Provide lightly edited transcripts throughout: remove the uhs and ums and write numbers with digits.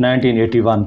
1981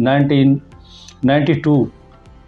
1992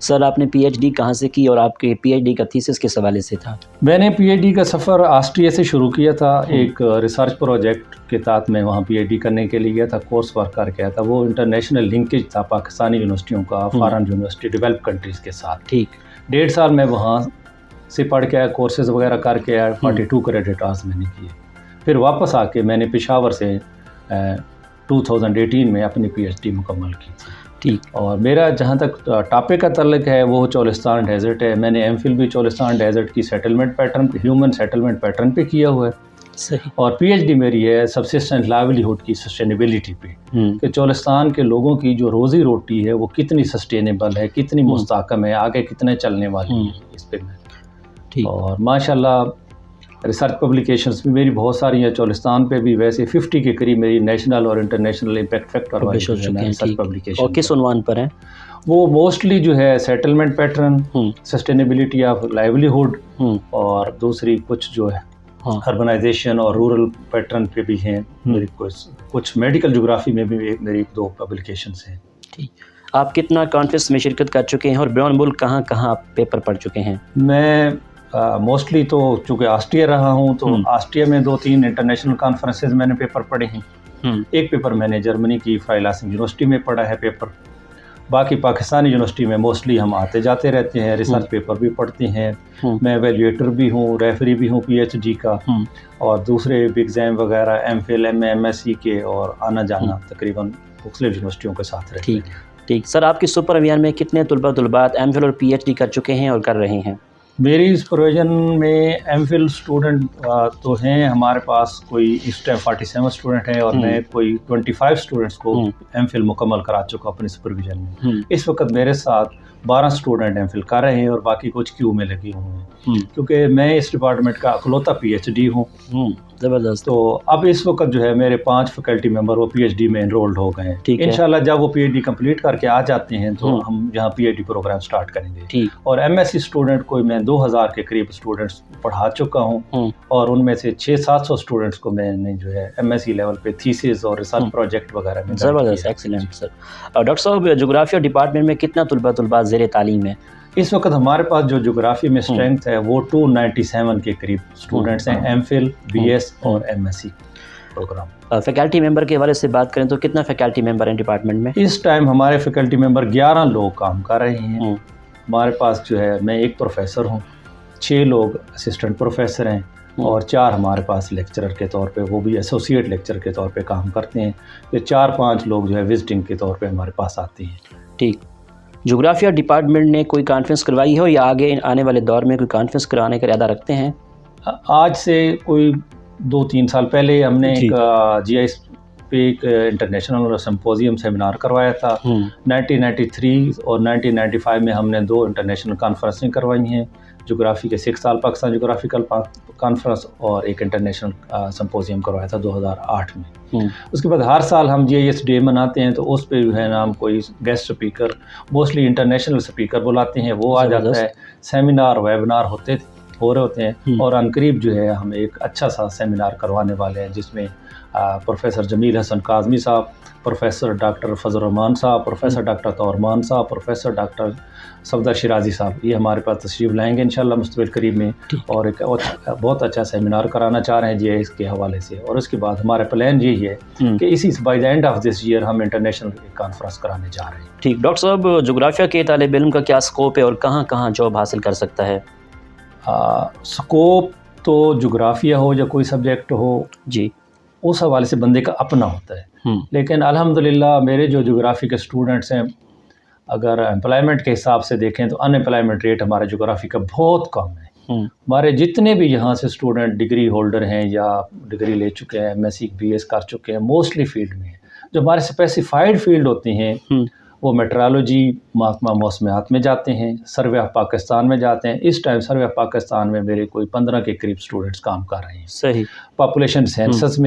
سر آپ نے پی H D کہاں سے کی اور آپ کے پی ایچ ڈی کا تھیسس کس حوالے سے تھا؟ میں نے پی ایچ ڈی کا سفر آسٹریا سے شروع کیا تھا. ایک ریسرچ پروجیکٹ کے تحت میں وہاں پی ایچ ڈی کرنے کے لیے گیا تھا, کورس ورک کر کے آیا تھا. وہ انٹرنیشنل لنکیج تھا پاکستانی یونیورسٹیوں کا فارن یونیورسٹی ڈیولپ کنٹریز کے ساتھ. ٹھیک. 1.5 سال میں وہاں سے پڑھ کے آیا, کورسز وغیرہ کر کے آیا. 42 کریڈٹ آورز میں نے کیے. پھر واپس آ کے میں نے پشاور سے 2018 میں اپنی پی ایچ ڈی مکمل کی تھی. ٹھیک. اور میرا جہاں تک ٹاپک کا تعلق ہے وہ چولستان ڈیزرٹ ہے. میں نے ایم فل بھی چولستان ڈیزرٹ کی سیٹلمنٹ پیٹرن پہ, ہیومن سیٹلمنٹ پیٹرن پہ کیا ہوا ہے. صحیح. اور پی ایچ ڈی میری ہے سبسسٹنٹ لائیولیہڈ کی سسٹینیبلٹی پہ, کہ چولستان کے لوگوں کی جو روزی روٹی ہے وہ کتنی سسٹینیبل ہے, کتنی مستحکم ہے, آگے کتنے چلنے والی ہے, اس پہ میں. ٹھیک. اور ماشاء اللہ ریسرچ پبلیکیشنز بھی میری بہت ساری ہیں چولستان پہ بھی. ویسے 50 کے قریب میری نیشنل اور انٹرنیشنل امپیکٹ فیکٹر والی ریسرچ پبلیکیشن. اور کس عنوان پر ہیں وہ؟ موسٹلی جو ہے settlement pattern, sustainability of livelihood, اور دوسری کچھ جو ہے اربنائزیشن اور رورل پیٹرن پہ بھی ہیں. میری کچھ میڈیکل جغرافی میں بھی میری 2 پبلیکیشنز ہیں. ٹھیک. آپ کتنا کانفرنس میں شرکت کر چکے ہیں اور بیرون ملک کہاں کہاں آپ پیپر پڑھ چکے ہیں؟ میں موسٹلی تو چونکہ آسٹریا رہا ہوں تو آسٹریا میں 2-3 انٹرنیشنل کانفرنسز میں نے پیپر پڑھے ہیں. ایک پیپر میں نے جرمنی کی فرائلاسن یونیورسٹی میں پڑھا ہے پیپر. باقی پاکستانی یونیورسٹی میں موسٹلی ہم آتے جاتے رہتے ہیں, ریسرچ پیپر بھی پڑھتے ہیں. میں ایویلیویٹر بھی ہوں, ریفری بھی ہوں پی ایچ ڈی کا, اور دوسرے بھی ایگزام وغیرہ M Phil M A M S C کے, اور آنا جانا تقریباً مختلف یونیورسٹیوں کے ساتھ رہتے ہیں. ٹھیک. سر آپ کی سپر اویان میں کتنے طلبات ایم فل اور پی ایچ ڈی کر چکے ہیں اور کر رہے ہیں؟ میری اس پروویژن میں ایم فل اسٹوڈنٹ تو ہیں ہمارے پاس, کوئی اس ٹائم 47 اسٹوڈنٹ ہیں, اور میں کوئی 25 اسٹوڈنٹس کو ایم فل مکمل کرا چکا اپنی سپرویژن میں. اس وقت میرے ساتھ 12 اسٹوڈنٹ ایم فل کر رہے ہیں, اور باقی کچھ کیو میں لگے ہوئے ہیں, کیونکہ میں اس ڈپارٹمنٹ کا اکلوتا پی ایچ ڈی ہوں. زبردست. تو اب اس وقت جو ہے میرے 5 فیکلٹی ممبر وہ پی ایچ ڈی میں انرولڈ ہو گئے ہیں. انشاءاللہ جب وہ پی ایچ ڈی کمپلیٹ کر کے آ جاتے ہیں تو ہم یہاں P H D program start کریں گے. اور ایم ایس سی اسٹوڈنٹ کو میں 2000 کے قریب اسٹوڈنٹس پڑھا چکا ہوں, اور ان میں سے 600-700 اسٹوڈنٹس کو میں نے جو ہے ایم ایس سی لیول پہ تھیسز اور ریسرچ پروجیکٹ وغیرہ میں. زبردست, ایکسیلنٹ سر. ڈاکٹر صاحب جغرافیہ ڈپارٹمنٹ میں کتنا طلباء زیر تعلیم ہے؟ اس وقت ہمارے پاس جو جغرافی میں اسٹرینتھ ہے وہ 297 کے قریب اسٹوڈنٹس ہیں, ایم فل, بی ایس اور M S C program. Faculty member کے حوالے سے بات کریں تو کتنا فیکلٹی ممبر ہیں ڈپارٹمنٹ میں؟ اس ٹائم ہمارے فیکلٹی ممبر 11 لوگ کام کر رہے ہیں. ہمارے پاس جو ہے میں ایک پروفیسر ہوں, 6 لوگ اسسٹنٹ پروفیسر ہیں, اور 4 ہمارے پاس لیکچرر کے طور پہ, وہ بھی ایسوسیٹ لیکچر کے طور پہ کام کرتے ہیں. پھر 4-5 لوگ جو ہے وزٹنگ کے طور پہ ہمارے پاس آتے ہیں. ٹھیک. جغرافیہ ڈپارٹمنٹ نے کوئی کانفرنس کروائی ہے یا آگے آنے والے دور میں کوئی کانفرنس کرانے کا ارادہ رکھتے ہیں؟ آج سے کوئی 2-3 سال پہلے ہم نے ایک جی آئی پہ ایک انٹرنیشنل سمپوزیم سیمینار کروایا تھا. 1993 اور 1995 میں ہم نے 2 انٹرنیشنل کانفرنسیں کروائی ہیں, جغرافی کے 6 سال پاکستان جغرافیکل کانفرنس, اور ایک انٹرنیشنل سمپوزیم کروایا تھا 2008 میں. اس کے بعد ہر سال ہم جی آئی ایس ڈے مناتے ہیں, تو اس پہ جو ہے نا ہم کوئی guest speaker, mostly international speaker بلاتے ہیں, وہ آ جاتا ہے. سیمینار ویبنار ہو رہے ہوتے ہیں, اور عنقریب جو ہے ہم ایک اچھا سا سیمینار کروانے والے ہیں, جس میں پروفیسر جمیل حسن کاظمی صاحب, پروفیسر ڈاکٹر فضل الرحمان صاحب, پروفیسر ڈاکٹر طورمان صاحب, پروفیسر ڈاکٹر صفدر شیرازی صاحب, یہ ہمارے پاس تشریف لائیں گے انشاءاللہ مستقبل قریب میں, اور ایک بہت اچھا سیمینار کرانا چاہ رہے ہیں جی آئی ایس کے حوالے سے. اور اس کے بعد ہمارا پلان یہی ہے کہ اسی by the end of this year ہم انٹرنیشنل کانفرنس کرانے جا رہے ہیں. ٹھیک. ڈاکٹر صاحب جغرافیہ کے طالب علم کا کیا اسکوپ ہے اور کہاں کہاں جاب حاصل کر سکتا ہے؟ اسکوپ تو جغرافیہ ہو یا کوئی سبجیکٹ ہو, جی اس حوالے سے بندے کا اپنا ہوتا ہے. لیکن الحمدللہ میرے جو جغرافی کے اسٹوڈنٹس ہیں, اگر امپلائمنٹ کے حساب سے دیکھیں تو ان امپلائمنٹ ریٹ ہمارے جغرافی کا بہت کم ہے. ہمارے جتنے بھی یہاں سے اسٹوڈنٹ ڈگری ہولڈر ہیں یا ڈگری لے چکے ہیں, M S C B S کر چکے ہیں, موسٹلی فیلڈ میں ہیں. جو ہمارے اسپیسیفائڈ فیلڈ ہوتے ہیں وہ میٹرالوجی, محکمہ موسمیات میں جاتے ہیں, سروے آف پاکستان میں جاتے ہیں. اس ٹائم سروے آف پاکستان میں میرے کوئی 15 کے قریب اسٹوڈنٹس کام کر رہے ہیں. صحیح. پاپولیشن سینسس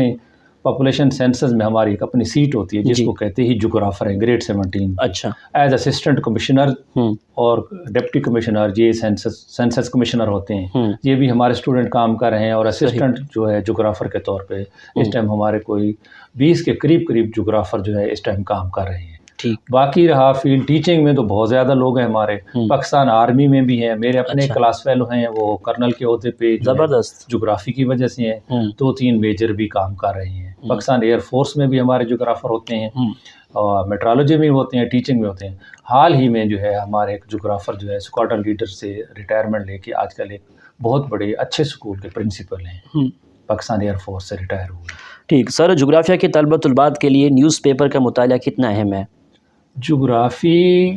میں ہماری ایک اپنی سیٹ ہوتی ہے, جس کو کہتے ہیں جغرافر ہیں, گریڈ 17. اچھا. ایز اسسٹنٹ کمشنر اور ڈپٹی کمشنر یہ سینسس کمشنر ہوتے ہیں, یہ بھی ہمارے اسٹوڈنٹ کام کر رہے ہیں. اور اسسٹنٹ جو ہے جغرافر کے طور پہ اس ٹائم ہمارے کوئی 20 کے قریب جغرافر جو ہے اس ٹائم کام کر رہے ہیں. ٹھیک. باقی رہا فیلڈ ٹیچنگ میں تو بہت زیادہ لوگ ہیں ہمارے. پاکستان آرمی میں بھی ہیں، میرے اپنے کلاس فیلو ہیں وہ کرنل کے عہدے پہ زبردست جغرافی کی وجہ سے ہیں. 2-3 میجر بھی کام کر رہے ہیں. پاکستان ایئر فورس میں بھی ہمارے جغرافر ہوتے ہیں، اور میٹرالوجی میں ہوتے ہیں، ٹیچنگ میں ہوتے ہیں. حال ہی میں جو ہے ہمارے ایک جغرافر جو ہے اسکواڈرن لیڈر سے ریٹائرمنٹ لے کے آج کل ایک بہت بڑے اچھے اسکول کے پرنسپل ہیں، پاکستان ایئر فورس سے ریٹائر ہوئے. ٹھیک سر، جغرافیہ کے طلبہ طلبات کے لیے نیوز پیپر کا مطالعہ کتنا اہم ہے؟ جغرافی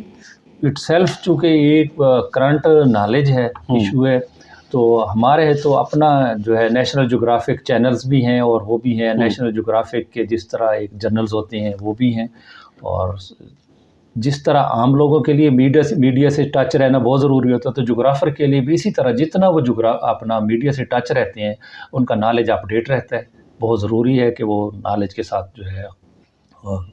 اٹ سیلف چونکہ ایک کرنٹ نالج ہے، ایشو ہے، تو ہمارے تو اپنا جو ہے نیشنل جغرافک چینلز بھی ہیں، اور وہ بھی ہیں نیشنل جغرافک کے جس طرح ایک جرنلز ہوتے ہیں وہ بھی ہیں. اور جس طرح عام لوگوں کے لیے میڈیا سے ٹچ رہنا بہت ضروری ہوتا ہے، تو جغرافر کے لیے بھی اسی طرح جتنا وہ اپنا میڈیا سے ٹچ رہتے ہیں ان کا نالج اپ ڈیٹ رہتا ہے. بہت ضروری ہے کہ وہ نالج کے ساتھ جو ہے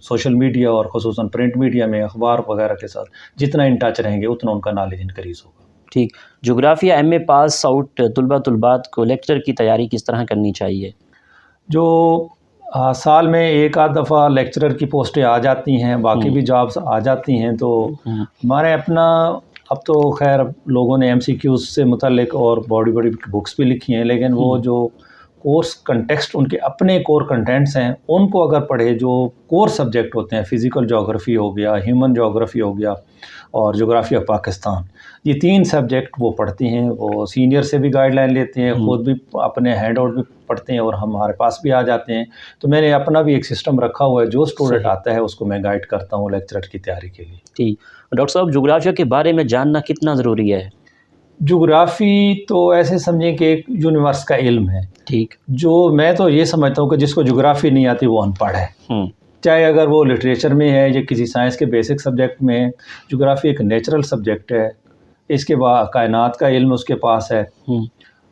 سوشل میڈیا اور خصوصاً پرنٹ میڈیا میں اخبار وغیرہ کے ساتھ جتنا ان ٹچ رہیں گے اتنا ان کا نالج انکریز ہوگا. ٹھیک. جغرافیہ ایم اے پاس آؤٹ طلبہ طلبات کو لیکچر کی تیاری کس طرح کرنی چاہیے؟ جو سال میں ایک آدھ دفعہ لیکچرر کی پوسٹیں آ جاتی ہیں، باقی بھی جابس آ جاتی ہیں، تو ہمارے اپنا اب تو خیر لوگوں نے MCQs سے متعلق اور بڑی بکس بھی لکھی ہیں، لیکن وہ جو کورس کنٹیکسٹ ان کے اپنے کور کنٹینٹس ہیں ان کو اگر پڑھے، جو کور سبجیکٹ ہوتے ہیں فزیکل جغرافی ہو گیا، ہیومن جغرافی ہو گیا اور جغرافی آف پاکستان، یہ 3 سبجیکٹ وہ پڑھتے ہیں. وہ سینئر سے بھی گائیڈ لائن لیتے ہیں، خود بھی اپنے ہینڈ آؤٹ بھی پڑھتے ہیں اور ہمارے پاس بھی آ جاتے ہیں. تو میں نے اپنا بھی ایک سسٹم رکھا ہوا ہے، جو اسٹوڈنٹ آتا ہے اس کو میں گائیڈ کرتا ہوں لیکچرر کی تیاری کے لیے. ٹھیک. ڈاکٹر صاحب، جغرافیہ کے بارے میں جاننا کتنا ضروری ہے؟ جغرافی تو ایسے سمجھیں کہ ایک یونیورس کا علم ہے. ٹھیک. جو میں تو یہ سمجھتا ہوں کہ جس کو جغرافی نہیں آتی وہ ان پڑھ ہے، چاہے اگر وہ لٹریچر میں ہے یا کسی سائنس کے بیسک سبجیکٹ میں. جغرافی ایک نیچرل سبجیکٹ ہے، اس کے بعد کائنات کا علم اس کے پاس ہے،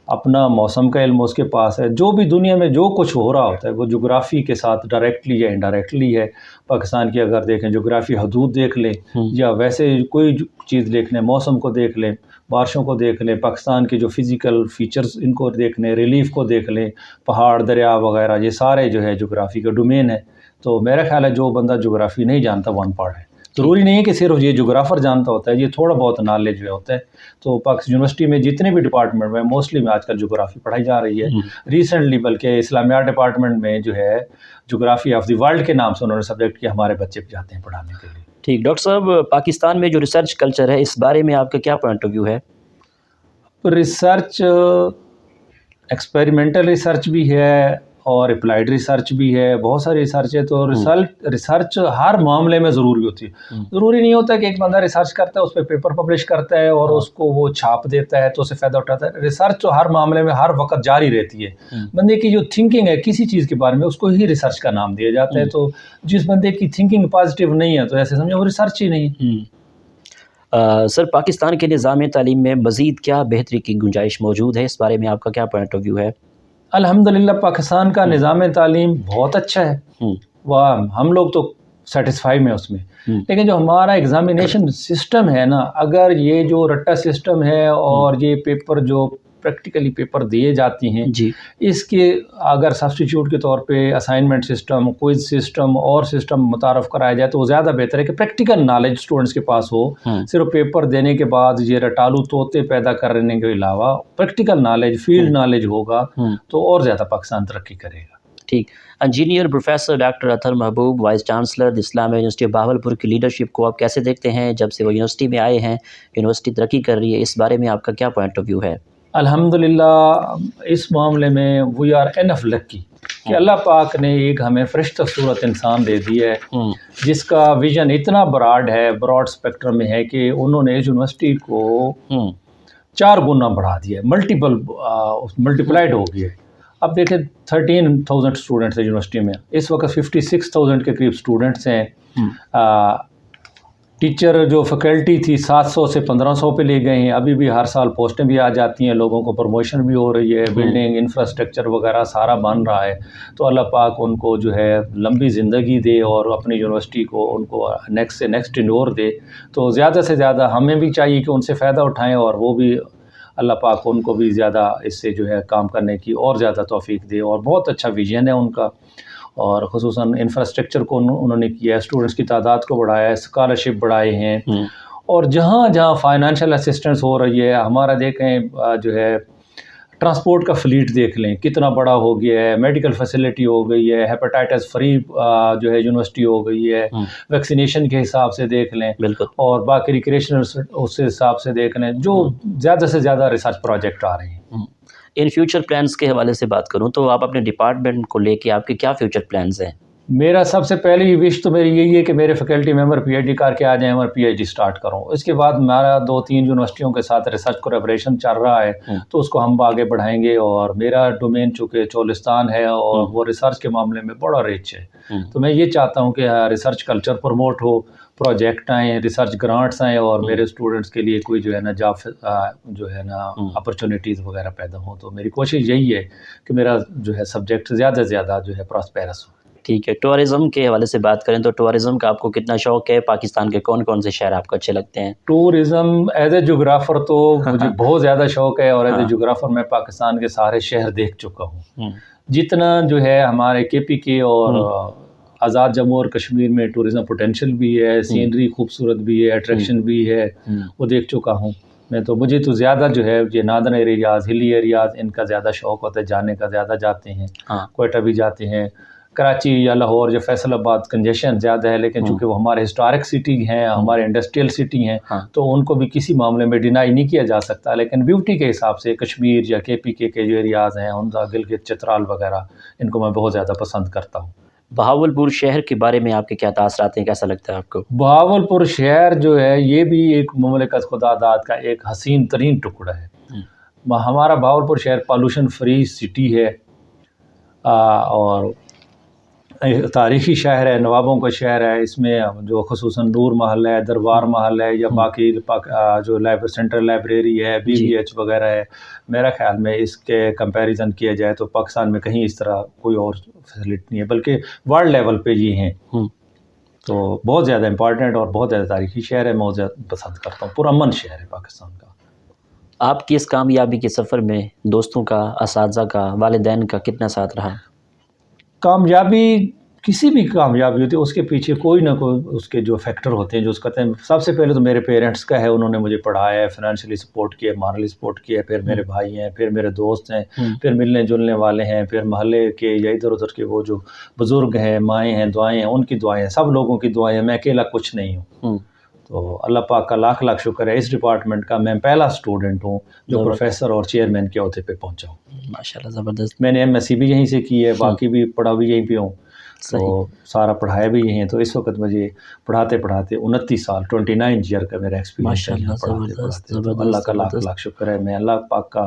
اپنا موسم کا علم اس کے پاس ہے. جو بھی دنیا میں جو کچھ ہو رہا ہوتا ہے وہ جغرافی کے ساتھ ڈائریکٹلی یا انڈائریکٹلی ہے. پاکستان کی اگر دیکھیں جغرافی حدود دیکھ لیں یا ویسے کوئی چیز دیکھ لیں، موسم کو دیکھ لیں، بارشوں کو دیکھ لیں، پاکستان کے جو فزیکل فیچرز ان کو دیکھ لیں، ریلیف کو دیکھ لیں، پہاڑ دریا وغیرہ، یہ سارے جو ہے جغرافی کا ڈومین ہے. تو میرا خیال ہے جو بندہ جغرافی نہیں جانتا وہ ان پڑھ ہے. ضروری نہیں ہے کہ صرف یہ جغرافر جانتا ہوتا ہے، یہ تھوڑا بہت نالج جو ہوتا ہے. تو پاکستان یونیورسٹی میں جتنے بھی ڈپارٹمنٹ میں موسٹلی میں آج کل جغرافی پڑھائی جا رہی ہے. ریسنٹلی بلکہ اسلامیات ڈپارٹمنٹ میں جو ہے جغرافی آف دی ورلڈ کے نام سے انہوں نے سبجیکٹ کیا، ہمارے بچے بھی جاتے ہیں پڑھانے کے لیے. ٹھیک. ڈاکٹر صاحب، پاکستان میں جو ریسرچ کلچر ہے اس بارے میں آپ کا کیا پوائنٹ آف ویو ہے؟ ریسرچ ایکسپیریمنٹل ریسرچ بھی ہے اور اپلائیڈ ریسرچ بھی ہے، بہت ساری ریسرچ ہے. تو ریسرچ ہر معاملے میں ضروری ہوتی ہے. ضروری نہیں ہوتا کہ ایک بندہ ریسرچ کرتا ہے اس پہ پیپر پبلش کرتا ہے اور اس کو وہ چھاپ دیتا ہے تو اسے فائدہ اٹھاتا ہے. ریسرچ تو ہر معاملے میں ہر وقت جاری رہتی ہے. بندے کی جو تھنکنگ ہے کسی چیز کے بارے میں اس کو ہی ریسرچ کا نام دیا جاتا ہے. تو جس بندے کی تھنکنگ پازیٹیو نہیں ہے تو ایسے سمجھو وہ ریسرچ ہی نہیں. سر، پاکستان کے نظام تعلیم میں مزید کیا بہتری کی گنجائش موجود ہے؟ اس بارے میں آپ کا کیا پوائنٹ آف ویو ہے؟ الحمدللہ پاکستان کا نظام تعلیم بہت اچھا ہے، ہم لوگ تو سیٹسفائی میں اس میں. لیکن جو ہمارا ایگزامینیشن سسٹم ہے نا، اگر یہ جو رٹا سسٹم ہے اور یہ پیپر جو پریکٹیکلی پیپر دیے جاتی ہیں اس کے اگر سبسٹیچیوٹ کے طور پہ اسائنمنٹ سسٹم، کوئز سسٹم اور سسٹم متعارف کرایا جائے تو وہ زیادہ بہتر ہے کہ پریکٹیکل نالج اسٹوڈنٹس کے پاس ہو. صرف پیپر دینے کے بعد یہ رٹالو طوطے پیدا کرنے کے علاوہ پریکٹیکل نالج، فیلڈ نالج ہوگا تو اور زیادہ پاکستان ترقی کرے گا. ٹھیک. انجینئر پروفیسر ڈاکٹر اطہر محبوب، وائس چانسلر اسلامیہ یونیورسٹی بہاولپور کی لیڈرشپ کو آپ کیسے دیکھتے ہیں؟ جب سے وہ یونیورسٹی میں آئے ہیں یونیورسٹی ترقی کر رہی ہے، اس بارے میں آپ کا کیا پوائنٹ آف ویو ہے؟ الحمدللہ اس معاملے میں وی آر انف لکی کہ اللہ پاک نے ایک ہمیں فرشتہ صورت انسان دے دی ہے جس کا ویژن اتنا براڈ ہے، براڈ اسپیکٹرم میں ہے کہ انہوں نے اس یونیورسٹی کو 4 گنا بڑھا دیا ہے، ملٹیپلائڈ ہو گیا ہے. اب دیکھیں 13,000 اسٹوڈنٹس ہیں یونیورسٹی میں، اس وقت 56,000 کے قریب اسٹوڈنٹس ہیں. ٹیچر جو فیکلٹی تھی 700 سے 1500 پہ لے گئے ہیں. ابھی بھی ہر سال پوسٹیں بھی آ جاتی ہیں، لوگوں کو پروموشن بھی ہو رہی ہے، بلڈنگ انفراسٹرکچر وغیرہ سارا بن رہا ہے. تو اللہ پاک ان کو جو ہے لمبی زندگی دے اور اپنی یونیورسٹی کو ان کو نیکسٹ سے نیکسٹ ٹینیور دے. تو زیادہ سے زیادہ ہمیں بھی چاہیے کہ ان سے فائدہ اٹھائیں اور وہ بھی اللہ پاک ان کو بھی زیادہ اس سے جو ہے کام کرنے کی اور زیادہ توفیق دے. اور بہت اچھا ویژن ہے ان کا. اور خصوصاً انفراسٹرکچر کو انہوں نے کیا ہے، اسٹوڈنٹس کی تعداد کو بڑھایا ہے، اسکالرشپ بڑھائے ہیں، اور جہاں جہاں فائنینشیل اسسٹنس ہو رہی ہے، ہمارا دیکھیں جو ہے ٹرانسپورٹ کا فلیٹ دیکھ لیں کتنا بڑا ہو گیا ہے، میڈیکل فیسلٹی ہو گئی ہے، ہیپاٹائٹس فری جو ہے یونیورسٹی ہو گئی ہے، ویکسینیشن کے حساب سے دیکھ لیں، بالکل، اور باقی ریکریشنل اس حساب سے دیکھ لیں، جو زیادہ سے زیادہ ریسرچ پروجیکٹ آ رہے ہیں۔ ان فیوچر پلانز کے حوالے سے بات کروں تو آپ اپنے ڈپارٹمنٹ کو لے کے آپ کے کیا فیوچر پلانز ہیں؟ میرا سب سے پہلی وش تو میری یہی ہے کہ میرے faculty member P H D کر کے آ جائیں اور پی ایچ ڈی سٹارٹ کروں۔ اس کے بعد ہمارا 2-3 یونیورسٹیوں کے ساتھ ریسرچ کولیبریشن چل رہا ہے، تو اس کو ہم آگے بڑھائیں گے، اور میرا ڈومین چونکہ چولستان ہے اور وہ ریسرچ کے معاملے میں بڑا رچ ہے، تو میں یہ چاہتا ہوں کہ ریسرچ کلچر پروموٹ ہو، پروجیکٹ آئیں، ریسرچ گرانٹس آئیں، اور میرے اسٹوڈنٹس کے لیے کوئی جو ہے نا جاب جو ہے نا اپرچونیٹیز وغیرہ پیدا ہوں۔ تو میری کوشش یہی ہے کہ میرا جو ہے سبجیکٹ زیادہ سے زیادہ جو ہے پراسپیرس ہو۔ ٹھیک ہے، ٹورزم کے حوالے سے بات کریں تو ٹورزم کا آپ کو کتنا شوق ہے؟ پاکستان کے کون کون سے شہر آپ کو اچھے لگتے ہیں؟ ٹورزم ایز اے جغرافر تو مجھے بہت زیادہ شوق ہے، اور ایز اے جغرافر میں پاکستان کے سارے شہر دیکھ چکا ہوں۔ جتنا جو ہے ہمارے کے پی کے اور آزاد جموں اور کشمیر میں ٹورزم پوٹینشیل بھی ہے، سینری خوبصورت بھی ہے، اٹریکشن بھی ہے، وہ دیکھ چکا ہوں میں۔ تو مجھے تو زیادہ جو ہے یہ نادرن ایریاز، ہلی ایریاز، ان کا زیادہ شوق ہوتا ہے، جانے کا زیادہ جاتے ہیں، کوئٹہ بھی جاتے ہیں، کراچی یا لاہور یا فیصل آباد کنجیشن زیادہ ہے، لیکن چونکہ وہ ہمارے ہسٹورک سٹی ہیں، ہمارے انڈسٹریل سٹی ہیں، تو ان کو بھی کسی معاملے میں ڈینائی نہیں کیا جا سکتا، لیکن بیوٹی کے حساب سے کشمیر یا کے پی کے جو ایریاز ہیں، ہنزا، گلگت، چترال وغیرہ، ان کو میں بہت زیادہ پسند کرتا ہوں۔ بہاولپور شہر کے بارے میں آپ کے کیا تاثرات ہیں؟ کیسا لگتا ہے آپ کو؟ بہاولپور شہر جو ہے یہ بھی ایک مملکت خدا داد کا ایک حسین ترین ٹکڑا ہے۔ ہمارا بہاولپور شہر پالوشن فری سٹی ہے، اور تاریخی شہر ہے، نوابوں کا شہر ہے۔ اس میں جو خصوصاً نور محل ہے، دربار محل ہے، یا باقی جو سینٹرل لائبریری ہے، بی بی ایچ وغیرہ ہے، میرا خیال میں اس کے کمپیریزن کیا جائے تو پاکستان میں کہیں اس طرح کوئی اور فیسلٹی نہیں ہے، بلکہ ورلڈ لیول پہ یہ ہیں۔ تو بہت زیادہ امپورٹنٹ اور بہت زیادہ تاریخی شہر ہے، میں بہت زیادہ پسند کرتا ہوں، پرامن شہر ہے پاکستان کا۔ آپ کی اس کامیابی کے سفر میں دوستوں کا، اساتذہ کا، والدین کا کتنا ساتھ رہا؟ کامیابی، کسی بھی کامیابی ہوتی ہے اس کے پیچھے کوئی نہ کوئی اس کے جو فیکٹر ہوتے ہیں جو اس کہتے ہیں۔ سب سے پہلے تو میرے پیرنٹس کا ہے، انہوں نے مجھے پڑھایا ہے، فائنینشلی سپورٹ کیا ہے، مارلی سپورٹ کیا ہے، پھر میرے بھائی ہیں، پھر میرے دوست ہیں، پھر ملنے جلنے والے ہیں، پھر محلے کے یا ادھر ادھر کے وہ جو بزرگ ہیں، مائیں ہیں، دعائیں ہیں، ان کی دعائیں ہیں، سب لوگوں کی دعائیں ہیں، میں اکیلا کچھ نہیں ہوں۔ تو اللہ پاک کا لاکھ لاکھ شکر ہے، اس ڈپارٹمنٹ کا میں پہلا اسٹوڈنٹ ہوں جو پروفیسر اور چیئرمین کے عہدے پہ پہنچا ہوں۔ ماشاءاللہ، زبردست۔ میں نے ایم ایس سی بھی یہیں سے کی ہے، باقی بھی پڑھا بھی یہیں پہ ہوں، تو سارا پڑھایا بھی یہیں ہے۔ تو اس وقت مجھے پڑھاتے 29 سال 29 ایئر کا میرا ایکسپیرینس ہے پڑھاتے۔ تو اللہ کا لاکھ لاکھ شکر ہے، میں اللہ پاک کا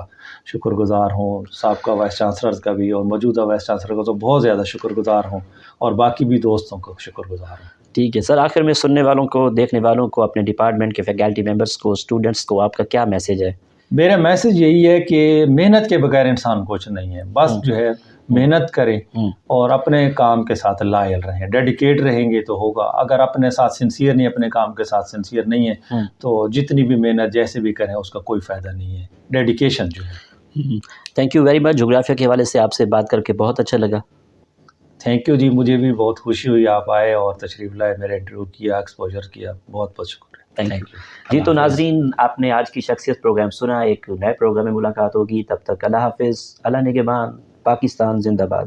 شکر گزار ہوں، سابقہ وائس چانسلر کا بھی اور موجودہ وائس چانسلر کا تو بہت زیادہ شکر گزار ہوں، اور باقی بھی دوستوں کو شکر گزار ہوں۔ ٹھیک ہے سر، آخر میں سننے والوں کو، دیکھنے والوں کو، اپنے ڈپارٹمنٹ کے فیکلٹی ممبرس کو، اسٹوڈنٹس کو آپ کا کیا میسیج ہے؟ میرا میسیج یہی ہے کہ محنت کے بغیر انسان کچھ نہیں ہے، بس جو ہے محنت کریں اور اپنے کام کے ساتھ لائل رہیں، ڈیڈیکیٹ رہیں گے تو ہوگا۔ اگر اپنے ساتھ سنسیئر نہیں، اپنے کام کے ساتھ سنسیئر نہیں ہے تو جتنی بھی محنت جیسے بھی کریں اس کا کوئی فائدہ نہیں ہے۔ ڈیڈیکیشن جو ہے۔ تھینک یو ویری مچ، جغرافیہ کے حوالے سے آپ سے بات کر کے بہت اچھا لگا۔ تھینک یو جی، مجھے بھی بہت خوشی ہوئی، آپ آئے اور تشریف لائے، میرا انٹرویو کیا، ایکسپوجر کیا، بہت بہت شکریہ۔ تھینک یو جی۔ تو ناظرین، آپ نے آج کی شخصیت پروگرام سنا، ایک نئے پروگرام میں ملاقات ہوگی، تب تک اللہ حافظ، اللہ نگہبان، پاکستان زندہ باد۔